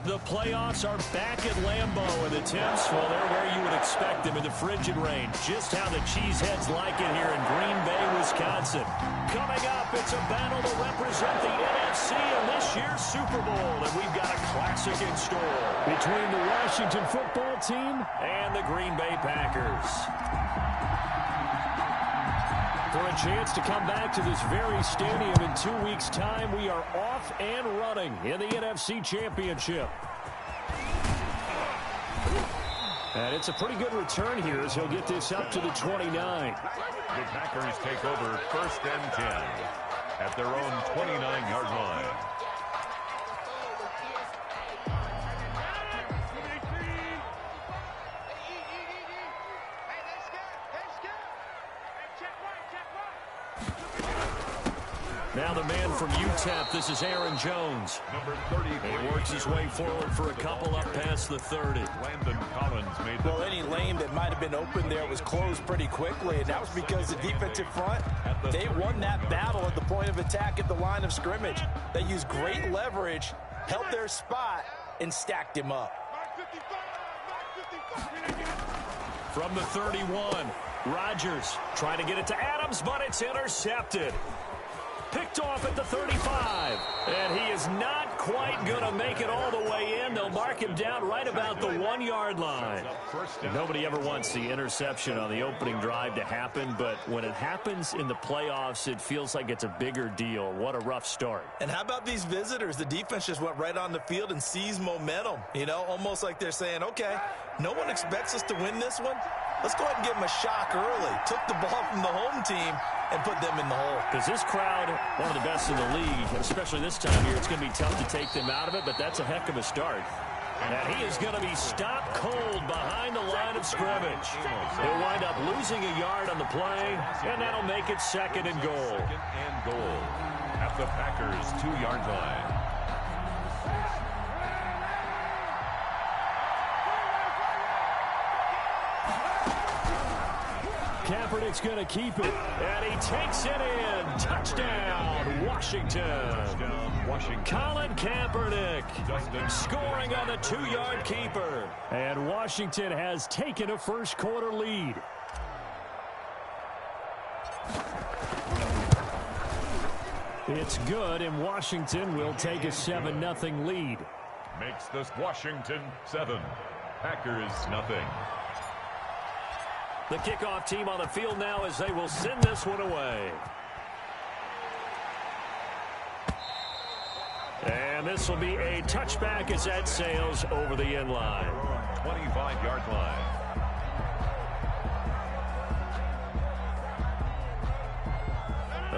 The playoffs are back at Lambeau, and the temps, well, they're where you would expect them in the frigid rain. Just how the Cheeseheads like it here in Green Bay, Wisconsin. Coming up, it's a battle to represent the NFC in this year's Super Bowl, and we've got a classic in store between the Washington football team and the Green Bay Packers. For a chance to come back to this very stadium in 2 weeks' time, we are off and running in the NFC Championship. And it's a pretty good return here as he'll get this up to the 29. The Packers take over 1st and 10 at their own 29-yard line. Now the man from UTEP, this is Aaron Jones. Number 30. He works his way forward for a couple up past the 30. Landon Collins made the... Well, any lane that might have been open there was closed pretty quickly, and that was because the defensive front, they won that battle at the point of attack at the line of scrimmage. They used great leverage, held their spot, and stacked him up. From the 31, Rodgers trying to get it to Adams, but it's intercepted. Picked off at the 35, and he is not quite going to make it all the way in. They'll mark him down right about the 1-yard line. Nobody ever wants the interception on the opening drive to happen, but when it happens in the playoffs, it feels like it's a bigger deal. What a rough start. And how about these visitors? The defense just went right on the field and seized momentum. You know, almost like they're saying, okay, no one expects us to win this one. Let's go ahead and give them a shock early. Took the ball from the home team and put them in the hole. Because this crowd, one of the best in the league, especially this time of year, it's going to be tough to take them out of it, but that's a heck of a start. And he is going to be stopped cold behind the line of scrimmage. He'll wind up losing a yard on the play, and that'll make it 2nd and goal. 2nd and goal at the Packers' 2-yard line. Kaepernick's going to keep it, and he takes it in. Touchdown, Washington. Touchdown, Washington. Colin Kaepernick scoring on the 2-yard keeper. And Washington has taken a first-quarter lead. It's good, and Washington will take a 7-0 lead. Makes this Washington 7, Packers nothing. The kickoff team on the field now as they will send this one away. And this will be a touchback as that sails over the end line. 25-yard line.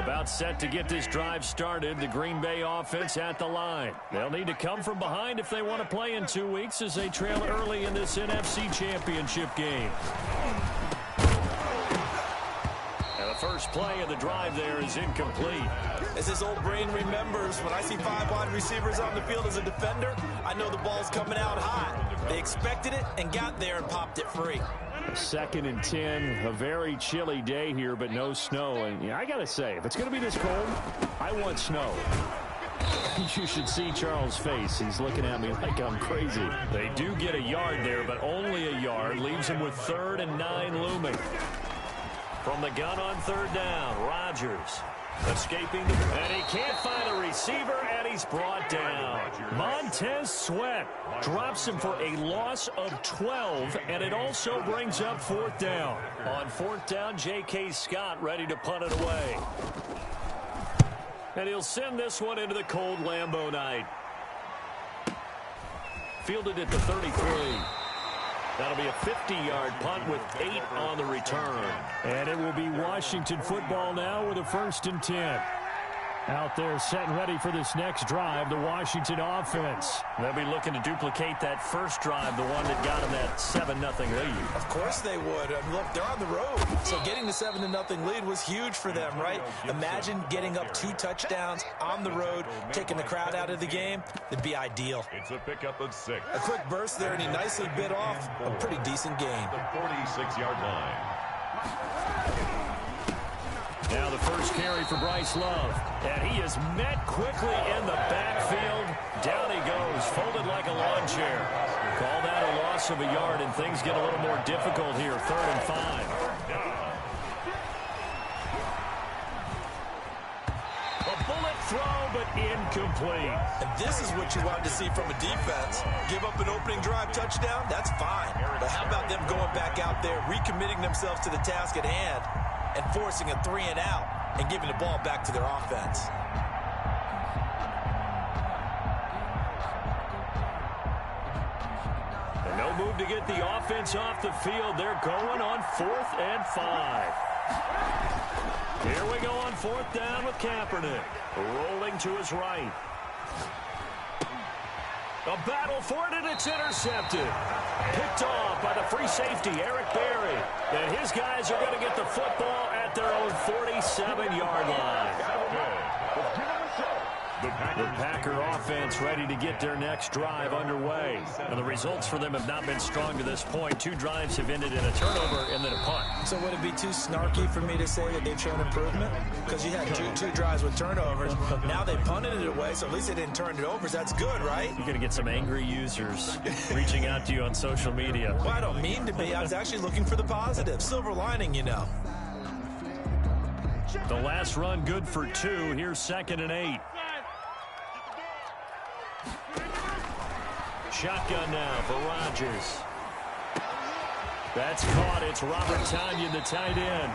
About set to get this drive started. The Green Bay offense at the line. They'll need to come from behind if they want to play in 2 weeks as they trail early in this NFC Championship game. First play of the drive there is incomplete. As his old brain remembers, when I see 5 wide receivers on the field as a defender, I know the ball's coming out hot. They expected it and got there and popped it free. 2nd and 10, a very chilly day here, but no snow. And yeah, I got to say, if it's going to be this cold, I want snow. You should see Charles' face. He's looking at me like I'm crazy. They do get a yard there, but only a yard. Leaves him with 3rd and 9 looming. From the gun on 3rd down, Rodgers escaping, and he can't find a receiver, and he's brought down. Montez Sweat drops him for a loss of 12, and it also brings up 4th down. On 4th down, J.K. Scott ready to punt it away. And he'll send this one into the cold Lambeau night. Fielded at the 33. That'll be a 50-yard punt with 8 on the return. And it will be Washington football now with a 1st and 10. Out there set and ready for this next drive, the Washington offense. They'll be looking to duplicate that first drive, the one that got them that 7-0 lead. Of course they would. Look, they're on the road. So getting the 7-0 lead was huge for them, right? Imagine getting up 2 touchdowns on the road, taking the crowd out of the game. It'd be ideal. It's a pickup of 6. A quick burst there, and he nicely bit off a pretty decent gain. The 46-yard line. Now the first carry for Bryce Love. And he is met quickly in the backfield. Down he goes, folded like a lawn chair. Call that a loss of a yard, and things get a little more difficult here. 3rd and 5. A bullet throw, but incomplete. And this is what you want to see from a defense. Give up an opening drive touchdown, that's fine. But how about them going back out there, recommitting themselves to the task at hand, and forcing a 3 and out and giving the ball back to their offense. And no move to get the offense off the field. They're going on 4th and 5. Here we go on 4th down with Kaepernick. Rolling to his right. A battle for it, and it's intercepted. Picked off by the free safety, Eric Berry. And his guys are going to get the football at their own 47-yard line. The Packer offense ready to get their next drive underway. And the results for them have not been strong to this point. 2 drives have ended in a turnover and then a punt. So would it be too snarky for me to say that they've shown improvement? Because you had two drives with turnovers. Now they punted it away, so at least they didn't turn it over. So that's good, right? You're going to get some angry users reaching out to you on social media. Well, I don't mean to be. I was actually looking for the positive. Silver lining, you know. The last run good for 2. Here's 2nd and 8. Shotgun now for Rodgers. That's caught. It's Robert Tonyan, the tight end.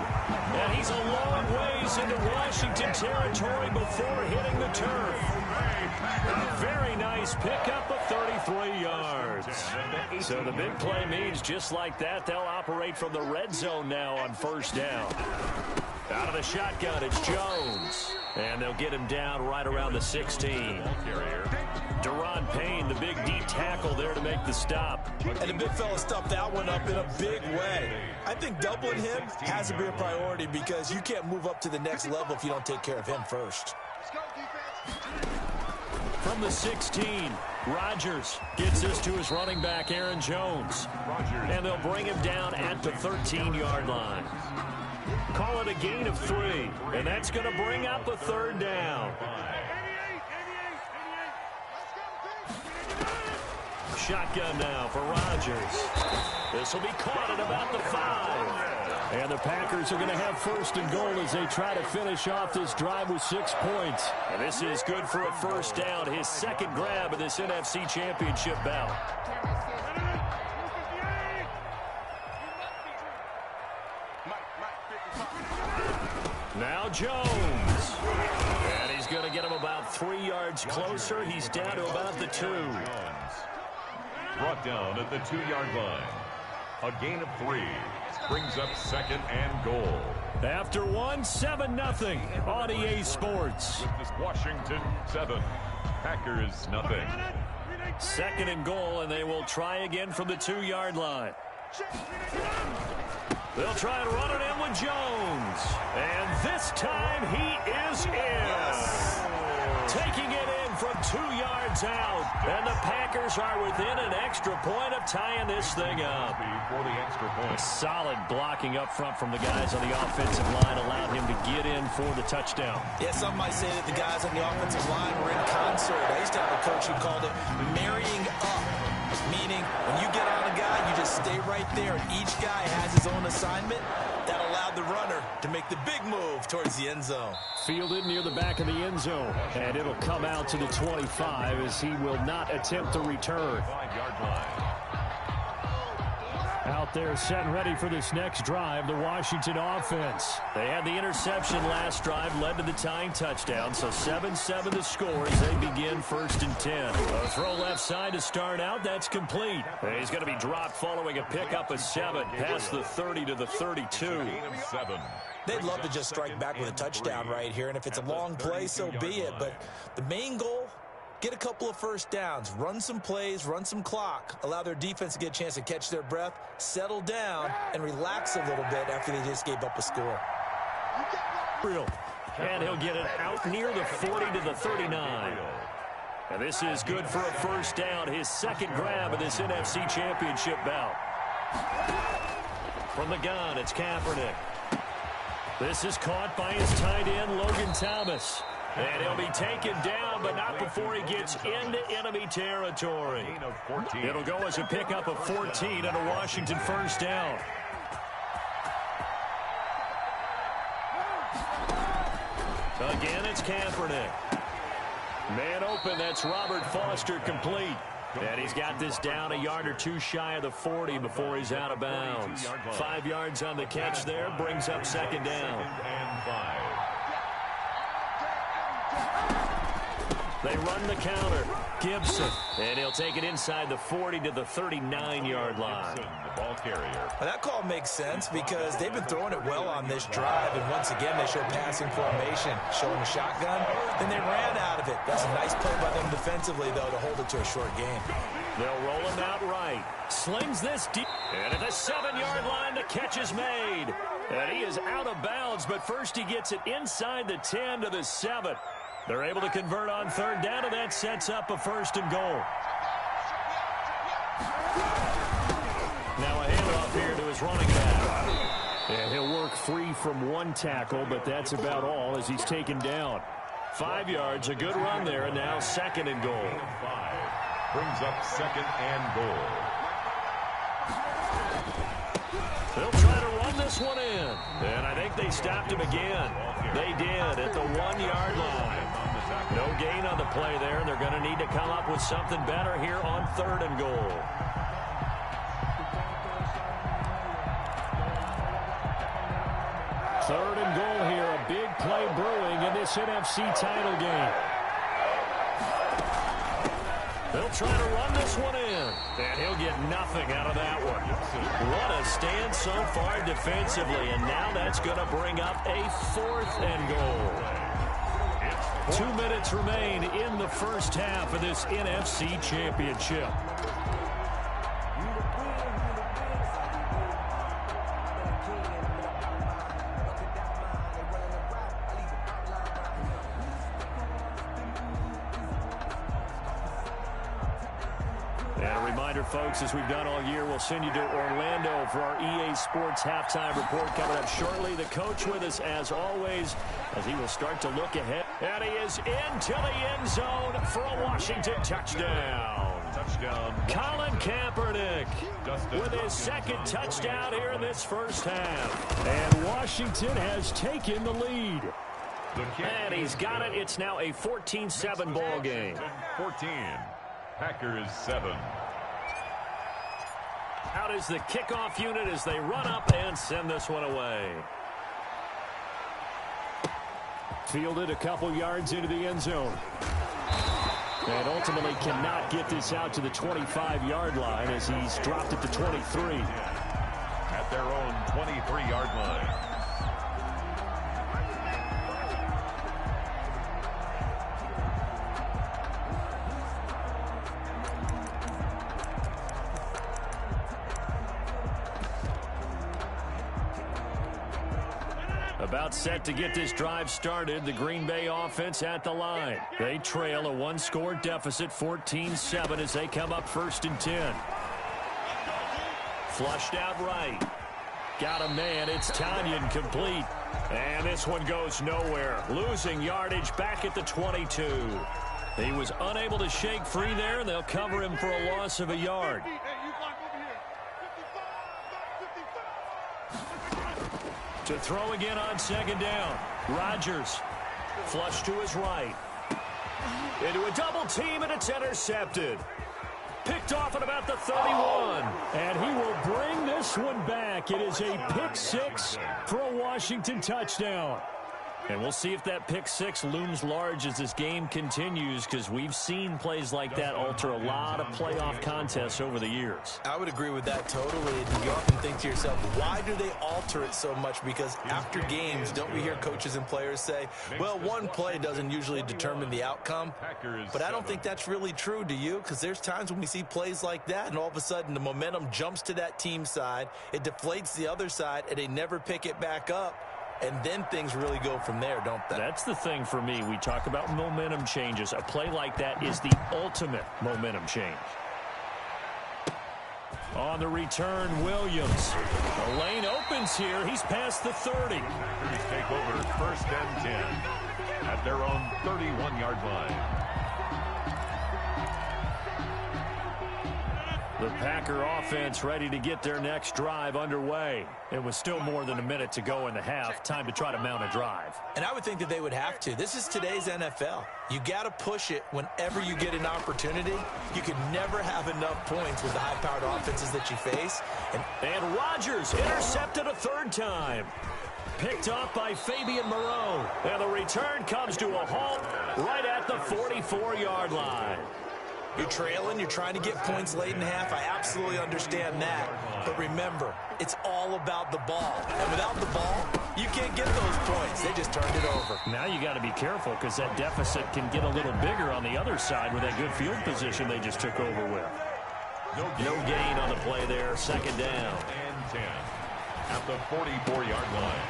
And he's a long ways into Washington territory before hitting the turf. A very nice pickup of 33 yards. So the big play means just like that, they'll operate from the red zone now on 1st down. Out of the shotgun, it's Jones. And they'll get him down right around the 16. Deron Payne, the big D tackle there to make the stop. And the big fella stuffed that one up in a big way. I think doubling him has to be a priority because you can't move up to the next level if you don't take care of him first. From the 16, Rodgers gets this to his running back, Aaron Jones. And they'll bring him down at the 13-yard line. Call it a gain of 3, and that's going to bring up a 3rd down. Shotgun now for Rodgers. This will be caught at about the 5. And the Packers are going to have 1st and goal as they try to finish off this drive with 6 points. And this is good for a 1st down, his 2nd grab of this NFC Championship bout. Now Jones. And he's going to get him about 3 yards closer. He's down to about the 2. Brought down at the 2-yard line. A gain of 3. Brings up 2nd and goal. After 7-0 on EA Sports. Washington 7. Packers nothing. 2nd and goal, and they will try again from the 2-yard line. They'll try and run it in with Jones. And this time he is in. Taking it in from 2 yards out. And the Packers are within an extra point of tying this thing up. For the extra point. Solid blocking up front from the guys on the offensive line allowed him to get in for the touchdown. Yeah, some might say that the guys on the offensive line were in concert. I used to have a coach who called it marrying up. Meaning, when you get on a guy, you just stay right there, and each guy has his own assignment. That allowed the runner to make the big move towards the end zone. Fielded near the back of the end zone, and it'll come out to the 25 as he will not attempt to return. 5-yard line. Out there set and ready for this next drive, the Washington offense. They had the interception last drive, led to the tying touchdown, so 7-7 the score as they begin 1st and 10. A throw left side to start out, that's complete. And he's going to be dropped following a pickup of 7, past the 30 to the 32. Gain of 7. They'd love to just strike back with a touchdown right here, and if it's a long play, so be it. But the main goal, get a couple of 1st downs, run some plays, run some clock, allow their defense to get a chance to catch their breath, settle down, and relax a little bit after they just gave up a score. And he'll get it out near the 40 to the 39. And this is good for a 1st down, his 2nd grab of this NFC Championship bout. From the gun, it's Kaepernick. This is caught by his tight end, Logan Thomas. And he'll be taken down, but not before he gets into enemy territory. It'll go as a pickup of 14 and a Washington first down. Again, it's Kaepernick. Man open, that's Robert Foster complete. And he's got this down a yard or two shy of the 40 before he's out of bounds. 5 yards on the catch there, brings up second down. They run the counter. Gibson. And he'll take it inside the 40 to the 39-yard line. The ball carrier. Well, that call makes sense because they've been throwing it well on this drive. And once again, they show passing formation, showing a shotgun. Then they ran out of it. That's a nice play by them defensively, though, to hold it to a short game. They'll roll him out right. Slings this deep. And at the 7-yard line, the catch is made. And he is out of bounds, but first he gets it inside the 10 to the 7. They're able to convert on third down, and that sets up a first and goal. Now a handoff here to his running back. And he'll work free from one tackle, but that's about all as he's taken down. 5 yards, a good run there, and now second and goal. Brings up second and goal. They'll try to run this one in. And I think they stopped him again. They did at the 1-yard line. No gain on the play there. They're going to need to come up with something better here on third and goal. Third and goal here. A big play brewing in this NFC title game. They'll try to run this one in. And he'll get nothing out of that one. What a stand so far defensively. And now that's going to bring up a fourth and goal. 2 minutes remain in the first half of this NFC Championship. Folks, as we've done all year, we'll send you to Orlando for our EA Sports halftime report coming up shortly. The coach with us, as always, as he will start to look ahead. And he is into the end zone for a Washington touchdown. Colin Kaepernick with his second touchdown here in this first half. And Washington has taken the lead. And he's got it. It's now a 14-7 ball game. 14. Packers 7. Out is the kickoff unit as they run up and send this one away. Fielded a couple yards into the end zone. And ultimately cannot get this out to the 25-yard line as he's dropped it to 23. At their own 23-yard line. About set to get this drive started. The Green Bay offense at the line. They trail a one-score deficit, 14-7, as they come up first and 10. Flushed out right. Got a man. It's Tanyan complete. And this one goes nowhere. Losing yardage back at the 22. He was unable to shake free there, and they'll cover him for a loss of a yard. To throw again on second down. Rodgers flush to his right. Into a double team, and it's intercepted. Picked off at about the 31. And he will bring this one back. It is a pick six for a Washington touchdown. And we'll see if that pick six looms large as this game continues, because we've seen plays like that alter a lot of playoff contests over the years. I would agree with that totally. And you often think to yourself, why do they alter it so much? Because after games, don't we hear coaches and players say, well, one play doesn't usually determine the outcome. But I don't think that's really true, do you? Because there's times when we see plays like that, and all of a sudden the momentum jumps to that team side, it deflates the other side, and they never pick it back up. And then things really go from there, don't they? That's the thing for me. We talk about momentum changes. A play like that is the ultimate momentum change. On the return, Williams. The lane opens here. He's past the 30. Packers take over first and 10 at their own 31-yard line. The Packer offense ready to get their next drive underway. It was still more than a minute to go in the half. Time to try to mount a drive. And I would think that they would have to. This is today's NFL. You got to push it whenever you get an opportunity. You can never have enough points with the high-powered offenses that you face. And Rodgers intercepted a third time. Picked off by Fabian Moreau. And the return comes to a halt right at the 44-yard line. You're trailing, you're trying to get points late in half. I absolutely understand that. But remember, it's all about the ball. And without the ball, you can't get those points. They just turned it over. Now you got to be careful because that deficit can get a little bigger on the other side with that good field position they just took over with. No gain on the play there. Second down. And 10 at the 44-yard line.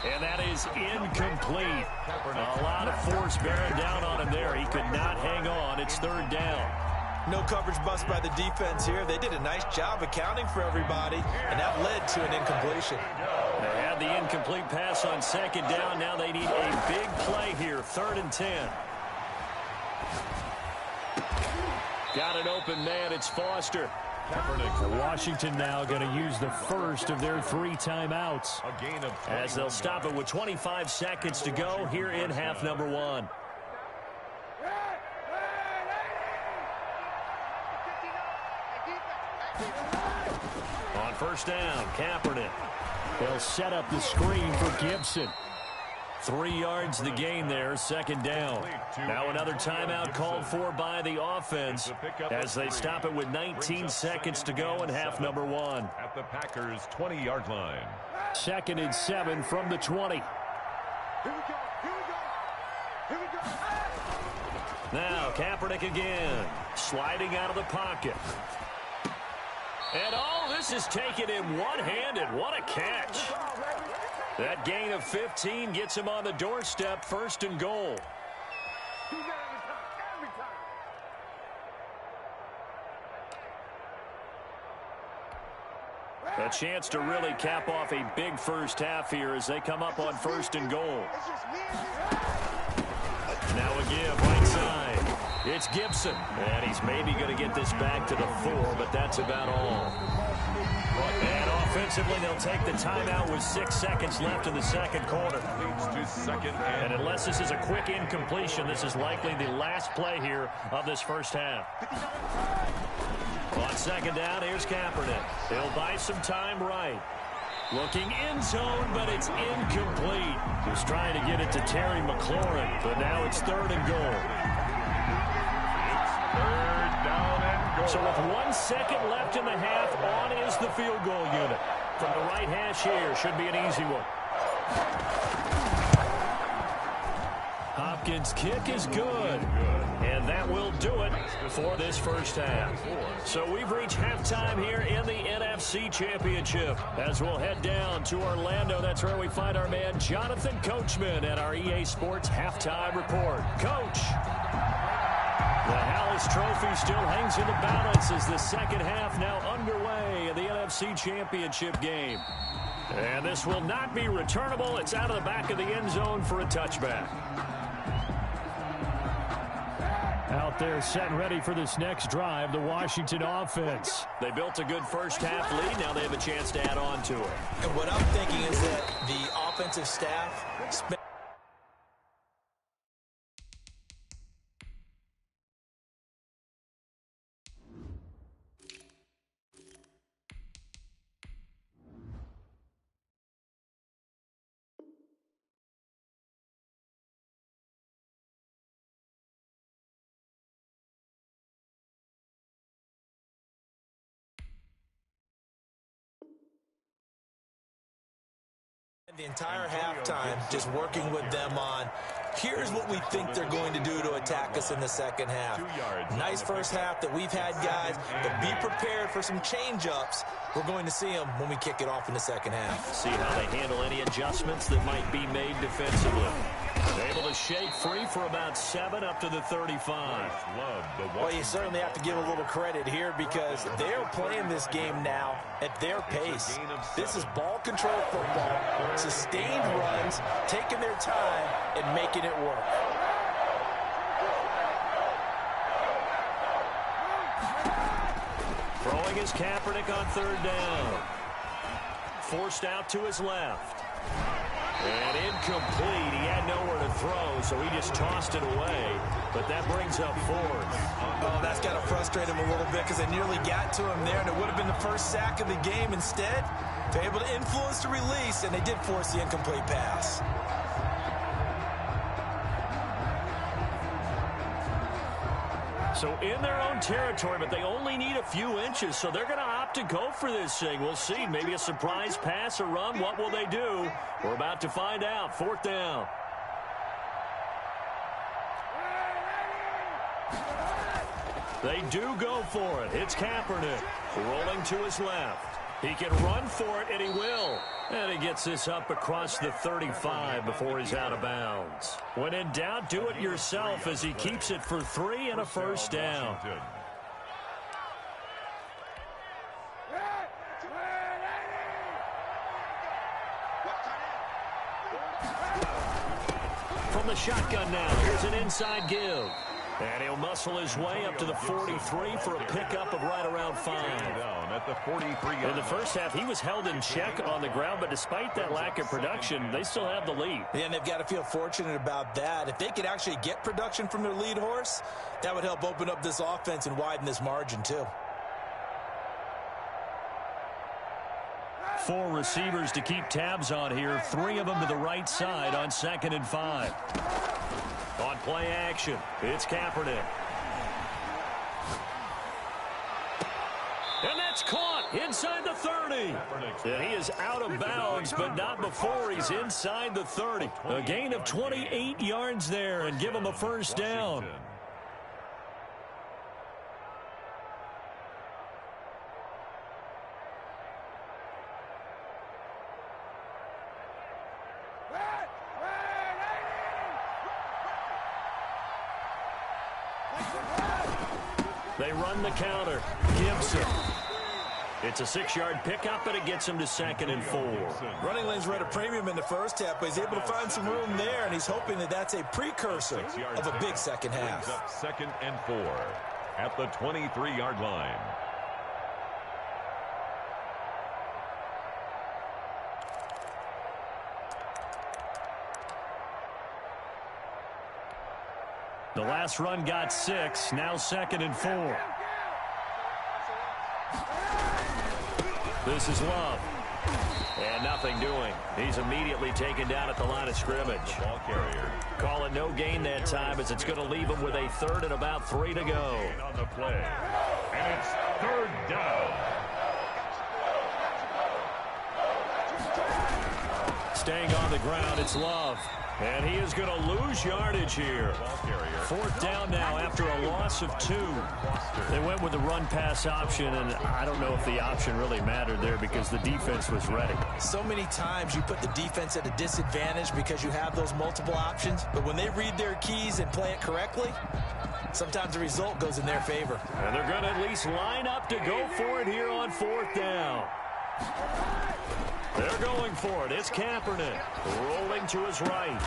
And that is incomplete. A lot of force bearing down on him there. He could not hang on. It's third down. No coverage bust by the defense here. They did a nice job accounting for everybody, and that led to an incompletion. They had the incomplete pass on second down. Now they need a big play here. Third and 10. Got an open man. It's Foster. Washington now going to use the first of their 3 timeouts as they'll stop it with 25 seconds to go here in half number 1. On first down, Kaepernick. They'll set up the screen for Gibson. 3 yards the gain there, second down. Now another timeout called for by the offense as they stop it with 19 seconds to go in half number 1. At the Packers' 20-yard line. Second and 7 from the 20. Now Kaepernick again, sliding out of the pocket. And oh, this is taken in one-handed. What a catch. That gain of 15 gets him on the doorstep, first and goal. A chance to really cap off a big first half here as they come up on first and goal. Now again, right side. It's Gibson. And he's maybe going to get this back to the 4, but that's about all. And offensively, they'll take the timeout with 6 seconds left in the second quarter. Leads to second and unless this is a quick incompletion, this is likely the last play here of this first half. On second down, here's Kaepernick. He'll buy some time right. Looking in zone, but it's incomplete. He's trying to get it to Terry McLaurin, but now it's third and goal. Third down and goal. So with 1 second left in the half, on is the field goal unit. From the right hash here, should be an easy one. Hopkins' kick is good. And that will do it for this first half. So we've reached halftime here in the NFC Championship. As we'll head down to Orlando, that's where we find our man Jonathan Coachman at our EA Sports Halftime Report. Coach, the Hallis Trophy still hangs in the balance as the second half now underway in the NFC Championship game. And this will not be returnable. It's out of the back of the end zone for a touchback. Out there set and ready for this next drive, the Washington offense. They built a good first half lead. Now they have a chance to add on to it. And what I'm thinking is that the offensive staff spent the entire halftime just working with them on, here's what we think they're going to do to attack us in the second half. Nice first half that we've had, guys, but be prepared for some change-ups. We're going to see them when we kick it off in the second half. See how they handle any adjustments that might be made defensively. Able to shake free for about 7 up to the 35. Well, you certainly have to give a little credit here because they're playing this game now at their pace. This is ball control football, sustained runs, taking their time, and making it work. Throwing his Kaepernick on 3rd down. Forced out to his left. And incomplete. He had nowhere to throw, so he just tossed it away. But that brings up 4th. Oh, that's got to frustrate him a little bit because they nearly got to him there, and it would have been the first sack of the game. Instead, they're able to influence the release, and they did force the incomplete pass. So in their own territory, but they only need a few inches, so they're going to opt to go for this thing. We'll see. Maybe a surprise pass or run. What will they do? We're about to find out. 4th down. They do go for it. It's Kaepernick rolling to his left. He can run for it, and he will. And he gets this up across the 35 before he's out of bounds. When in doubt, do it yourself as he keeps it for 3 and a 1st down. From the shotgun now, here's an inside give. And he'll muscle his way up to the 43 for a pickup of right around 5. At the 43. In the first half, he was held in check on the ground, but despite that lack of production, they still have the lead. Yeah, and they've got to feel fortunate about that. If they could actually get production from their lead horse, that would help open up this offense and widen this margin, too. 4 receivers to keep tabs on here. 3 of them to the right side on 2nd and 5. On play action, it's Kaepernick. And that's caught inside the 30. And he is out of bounds, but not before he's inside the 30. A gain of 28 yards there and give him a 1st down. They run the counter. Gibson. It's a 6-yard pickup, and it gets him to 2nd and 4. Running lanes were at a premium in the first half, but he's able to find some room there, and he's hoping that that's a precursor of a big second half. 2nd and 4 at the 23-yard line. The last run got 6, now 2nd and 4. This is Love. And nothing doing. He's immediately taken down at the line of scrimmage. Ball carrier. Call it no gain that time as it's going to leave him with a 3rd and about 3 to go. On the play. And it's 3rd down. Staying on the ground, it's Love. And he is going to lose yardage here. 4th down now after a loss of 2. They went with the run-pass option, and I don't know if the option really mattered there because the defense was ready. So many times you put the defense at a disadvantage because you have those multiple options, but when they read their keys and play it correctly, sometimes the result goes in their favor. And they're going to at least line up to go for it here on 4th down. They're going for it. It's Kaepernick rolling to his right.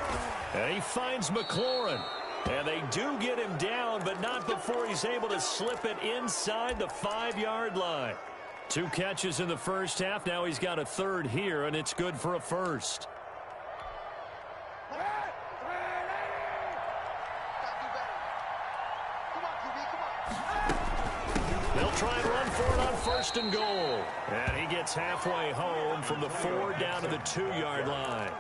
And he finds McLaurin. And they do get him down, but not before he's able to slip it inside the 5-yard line. 2 catches in the first half. Now he's got a 3rd here, and it's good for a 1st. They'll try and run for it on 1st and goal. And he gets halfway home from the 4 down to the 2-yard line.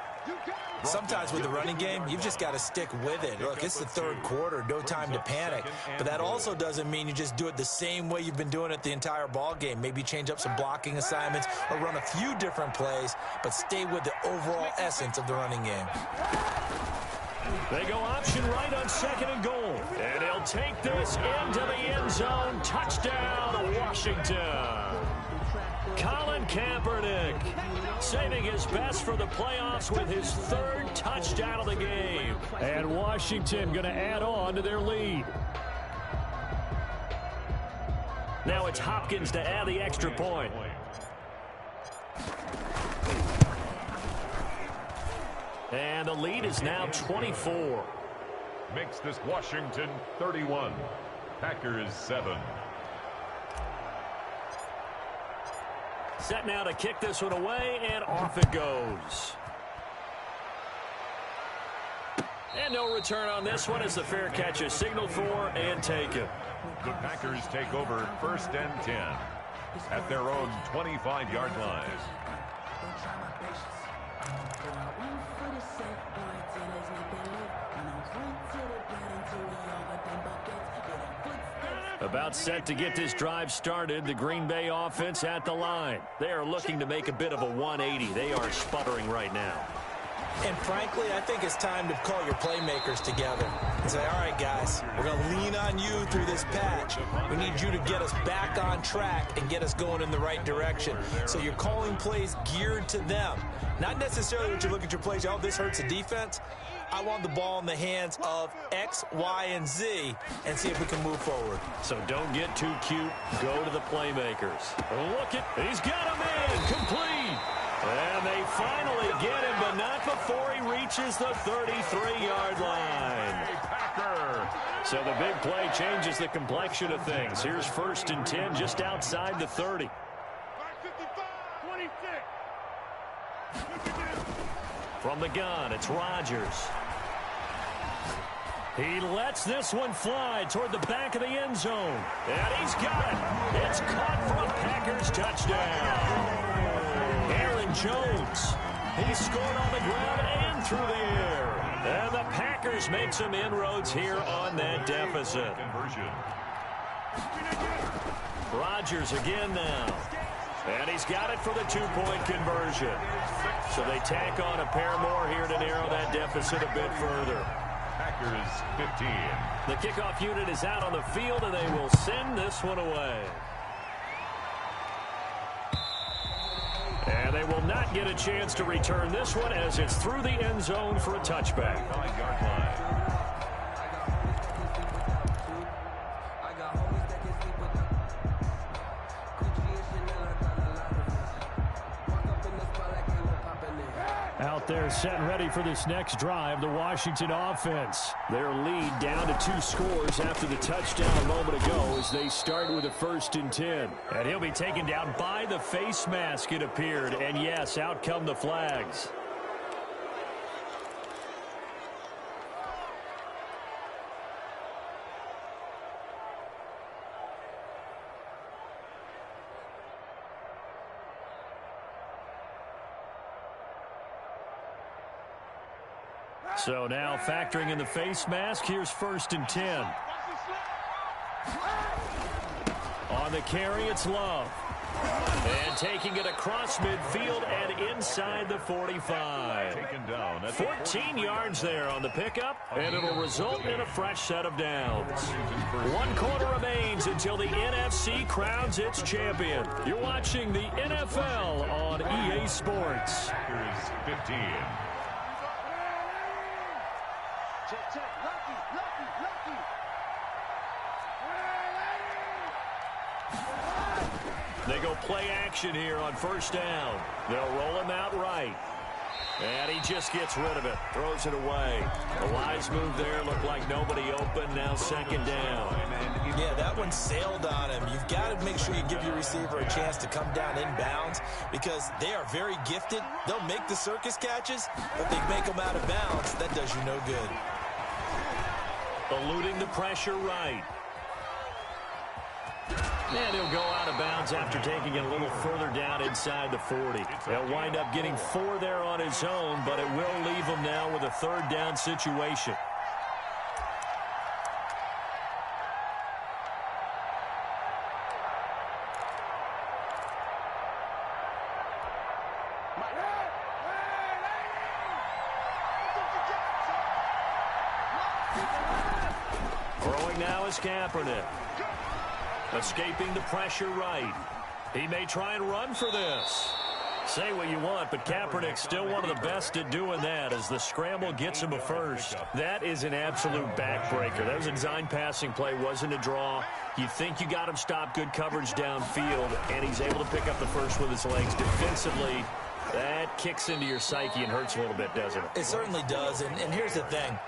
Sometimes with the running game, you've just got to stick with it. Look, it's the 3rd quarter, no time to panic. But that also doesn't mean you just do it the same way you've been doing it the entire ball game. Maybe change up some blocking assignments or run a few different plays, but stay with the overall essence of the running game. They go option right on 2nd and goal. And he'll take this into the end zone. Touchdown, Washington. Colin Kaepernick, saving his best for the playoffs with his third touchdown of the game. And Washington going to add on to their lead. Now it's Hopkins to add the extra point. And the lead is now 24. Makes this Washington 31. Packers 7. Set now to kick this one away, and off it goes. And no return on this one as the fair catch is signaled for and taken. The Packers take over 1st and 10 at their own 25-yard line. About set to get this drive started, the Green Bay offense at the line. They are looking to make a bit of a 180. They are sputtering right now. And frankly, I think it's time to call your playmakers together and say, all right, guys, we're going to lean on you through this patch. We need you to get us back on track and get us going in the right direction. So you're calling plays geared to them. Not necessarily what you look at your plays, oh, this hurts the defense. I want the ball in the hands of X, Y, and Z and see if we can move forward. So don't get too cute. Go to the playmakers. Look at, he's got him in, complete. And they finally get him, but not before he reaches the 33-yard line. So the big play changes the complexion of things. Here's 1st and 10 just outside the 30. From the gun, it's Rodgers. He lets this one fly toward the back of the end zone. And he's got it. It's caught for a Packers touchdown. Aaron Jones. He scored on the ground and through the air. And the Packers make some inroads here on that deficit. Rodgers again now. And he's got it for the 2-point conversion. So they tack on a pair more here to narrow that deficit a bit further. Packers 15. The kickoff unit is out on the field, and they will send this one away. And they will not get a chance to return this one as it's through the end zone for a touchback. 9-yard line. Out there set and ready for this next drive, the Washington offense. Their lead down to 2 scores after the touchdown a moment ago as they start with a 1st and 10. And he'll be taken down by the face mask, it appeared. And yes, out come the flags. So now factoring in the face mask, here's 1st and 10. On the carry, it's Love. And taking it across midfield and inside the 45. Taken down. 14 yards there on the pickup, and it'll result in a fresh set of downs. 1 quarter remains until the NFC crowns its champion. You're watching the NFL on EA Sports. Packers 15. They go play action here on 1st down. They'll roll him out right. And he just gets rid of it. Throws it away. A wise move there. Looked like nobody open. Now 2nd down. Yeah, that one sailed on him. You've got to make sure you give your receiver a chance to come down inbounds because they are very gifted. They'll make the circus catches, but they make them out of bounds. That does you no good. Eluding the pressure right. And he'll go out of bounds after taking it a little further down inside the 40. He'll wind up getting 4 there on his own, but it will leave him now with a 3rd down situation. Throwing now is Kaepernick. Escaping the pressure right. He may try and run for this. Say what you want, but Kaepernick's still one of the best at doing that as the scramble gets him a first. That is an absolute backbreaker. That was a design passing play, wasn't a draw. You think you got him stopped, good coverage downfield, and he's able to pick up the first with his legs. Defensively, that kicks into your psyche and hurts a little bit, doesn't it? It certainly does, and here's the thing.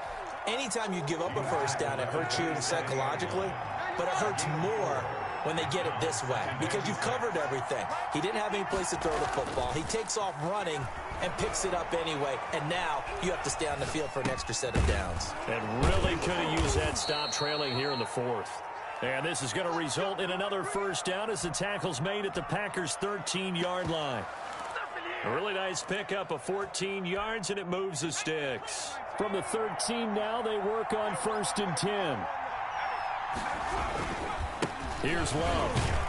Anytime you give up a first down, it hurts you psychologically, but it hurts more when they get it this way because you've covered everything. He didn't have any place to throw the football. He takes off running and picks it up anyway, and now you have to stay on the field for an extra set of downs. And really could have used that stop trailing here in the fourth. And this is going to result in another first down as the tackle's made at the Packers' 13-yard line. A really nice pickup of 14 yards, and it moves the sticks. From the 13 now, they work on 1st and 10. Here's Love.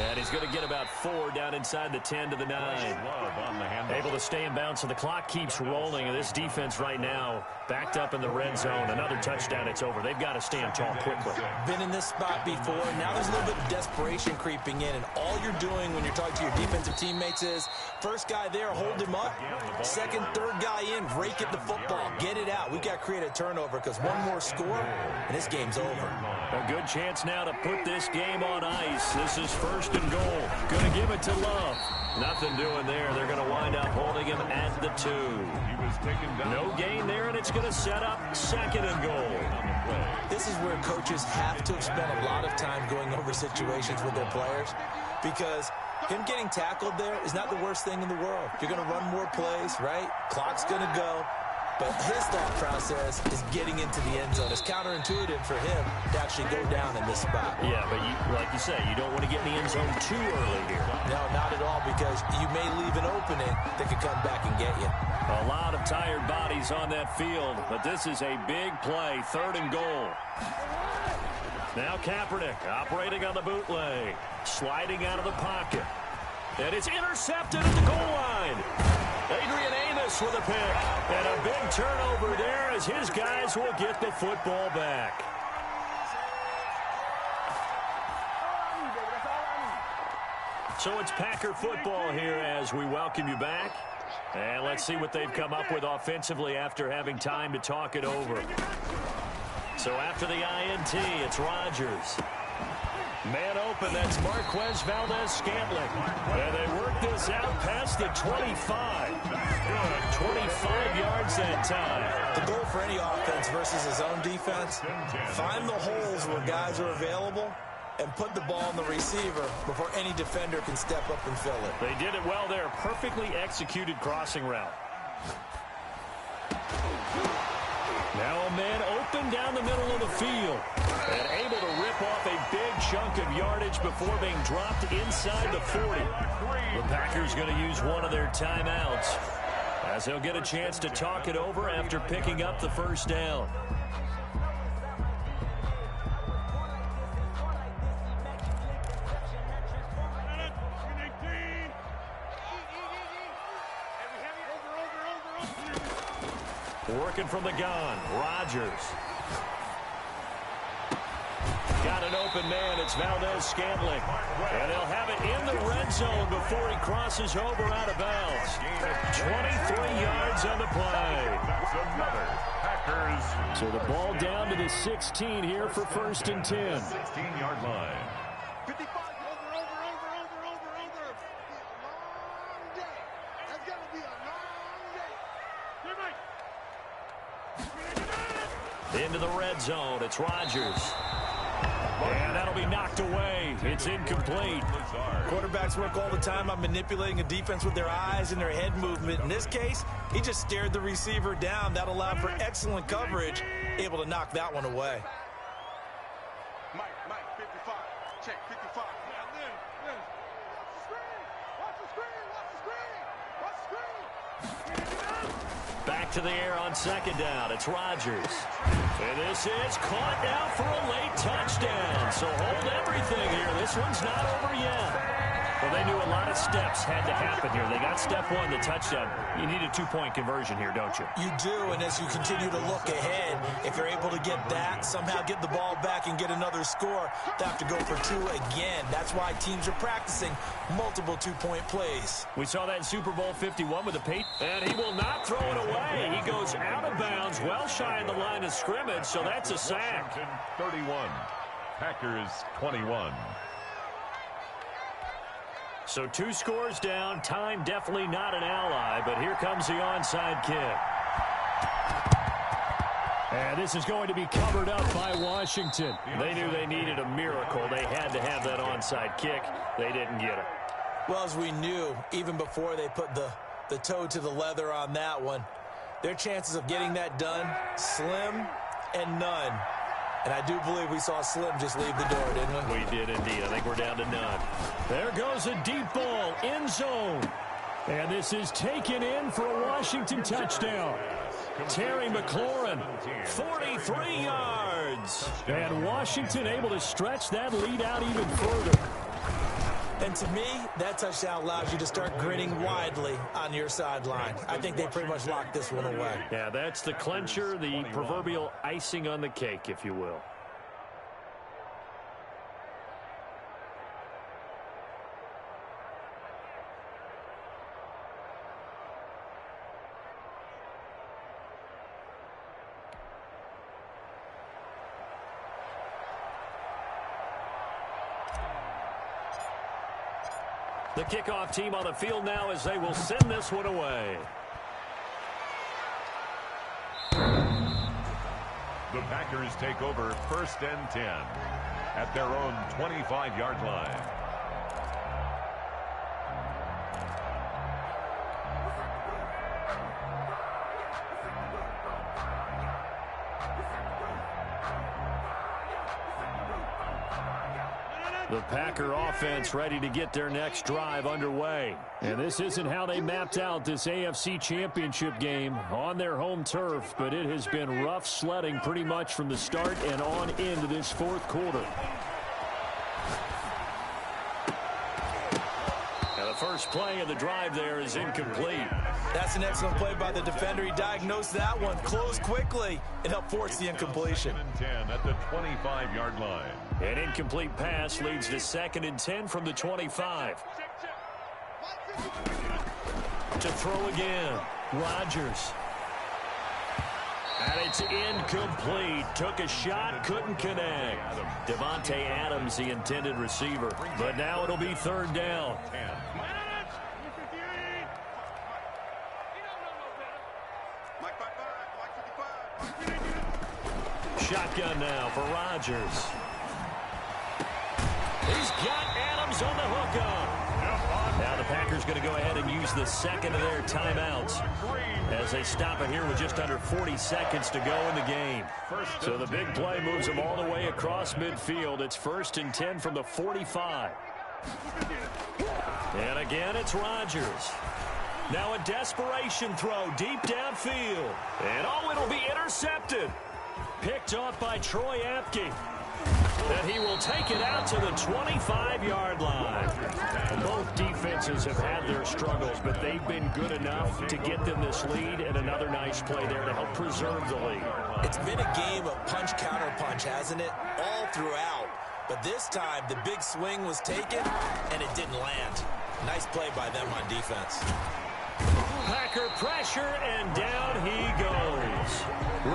And he's going to get about 4 down inside the 10 to the 9. Able to stay in bounds, so the clock keeps rolling. And this defense right now backed up in the red zone. Another touchdown, it's over. They've got to stand tall quickly. Been in this spot before. Now there's a little bit of desperation creeping in. And all you're doing when you're talking to your defensive teammates is, first guy there, hold him up. Second, third guy in, rake at the football. Get it out. We've got to create a turnover because one more score, and this game's over. A good chance now to put this game on ice. This is 1st and goal. Going to give it to Love. Nothing doing there. They're going to wind up holding him at the 2. No gain there, and it's going to set up 2nd and goal. This is where coaches have to have spent a lot of time going over situations with their players because him getting tackled there is not the worst thing in the world. You're going to run more plays, right? Clock's going to go. But his thought process is getting into the end zone. It's counterintuitive for him to actually go down in this spot. Yeah, but like you say, you don't want to get in the end zone too early here. No, not at all, because you may leave an opening that could come back and get you. A lot of tired bodies on that field, but this is a big play, 3rd and goal. Now Kaepernick operating on the bootleg, sliding out of the pocket. And it's intercepted at the goal line. Adrian Amos with a pick. And a big turnover there as his guys will get the football back. So it's Packer football here as we welcome you back. And let's see what they've come up with offensively after having time to talk it over. So after the INT, it's Rodgers. Man open, that's Marquez Valdez-Scantling. And they work this out past the 25. 25 yards that time. The goal for any offense versus his own defense, find the holes where guys are available and put the ball on the receiver before any defender can step up and fill it. They did it well there. Perfectly executed crossing route. Now a man open down the middle of the field. And able to rip off a big chunk of yardage before being dropped inside the 40. The Packers going to use one of their timeouts as they'll get a chance to talk it over after picking up the first down. Working from the gun, Rodgers. Got an open man, it's Valdez-Scantling. And they'll have it in the red zone before he crosses over out of bounds. 23 yards on the play. That's another Packers. So the ball down to the 16 here for 1st and 10. 16-yard line. 55, over. Long day. That's going to be a long day. Into the red zone, it's Rodgers. And that'll be knocked away. It's incomplete. Quarterbacks work all the time on manipulating a defense with their eyes and their head movement. In this case, he just stared the receiver down. That allowed for excellent coverage, able to knock that one away. Mike, 55. Check, 55. Watch the screen. Back to the air on 2nd down. It's Rodgers. And this is caught now for a late touchdown. So hold everything here. This one's not over yet. Well, they knew a lot of steps had to happen here. They got step one, the touchdown. You need a 2-point conversion here, don't you? You do, and as you continue to look ahead, if you're able to get that, somehow get the ball back and get another score, they have to go for 2 again. That's why teams are practicing multiple 2-point plays. We saw that in Super Bowl 51 with the Patriots, and he will not throw it away. He goes out of bounds, well shy of the line of scrimmage, so that's a sack. 31, Packers 21. So 2 scores down. Time definitely not an ally, but here comes the onside kick. And this is going to be covered up by Washington. They knew they needed a miracle. They had to have that onside kick. They didn't get it. Well, as we knew, even before they put the toe to the leather on that one, their chances of getting that done, slim and none. And I do believe we saw Slim just leave the door, didn't we? We did indeed. I think we're down to none. There goes a deep ball, end zone. And this is taken in for a Washington touchdown. Terry McLaurin, 43 yards. And Washington able to stretch that lead out even further. And to me, that touchdown allows you to start grinning widely on your sideline. I think they pretty much locked this one away. Yeah, that's the clincher, the proverbial icing on the cake, if you will. The kickoff team on the field now as they will send this one away. The Packers take over 1st and 10 at their own 25-yard line. The Packer offense ready to get their next drive underway. And this isn't how they mapped out this AFC Championship game on their home turf, but it has been rough sledding pretty much from the start and on into this 4th quarter. Now the first play of the drive there is incomplete. That's an excellent play by the defender. He diagnosed that one, closed quickly, and helped force the incompletion. 10 at the 25-yard line. An incomplete pass leads to 2nd and 10 from the 25. To throw again, Rodgers. And it's incomplete. Took a shot, couldn't connect. Devontae Adams, the intended receiver. But now it'll be 3rd down. Shotgun now for Rodgers. He's got Adams on the hook up. Now the Packers going to go ahead and use the 2nd of their timeouts as they stop it here with just under 40 seconds to go in the game. So the big play moves them all the way across midfield. It's 1st and 10 from the 45. And again, it's Rodgers. Now a desperation throw deep downfield. And oh, it'll be intercepted. Picked off by Troy Apke. And he will take it out to the 25-yard line. Both defenses have had their struggles, but they've been good enough to get them this lead, and another nice play there to help preserve the lead. It's been a game of punch-counter-punch, hasn't it? All throughout. But this time, the big swing was taken, and it didn't land. Nice play by them on defense. Packer pressure, and down he goes.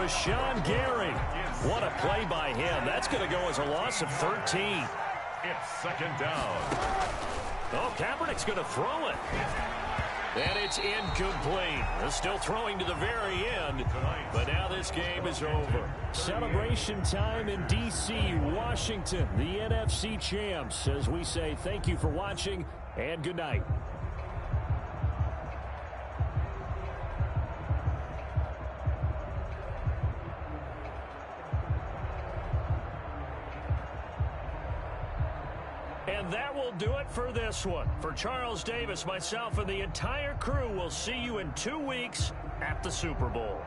Rashawn Gary. What a play by him. That's going to go as a loss of 13. It's 2nd down. Oh, Kaepernick's going to throw it. And it's incomplete. They're still throwing to the very end. But now this game is over. Celebration time in D.C., Washington, the NFC champs, as we say thank you for watching and good night. And that will do it for this one. For Charles Davis, myself, and the entire crew, will see you in 2 weeks at the Super Bowl.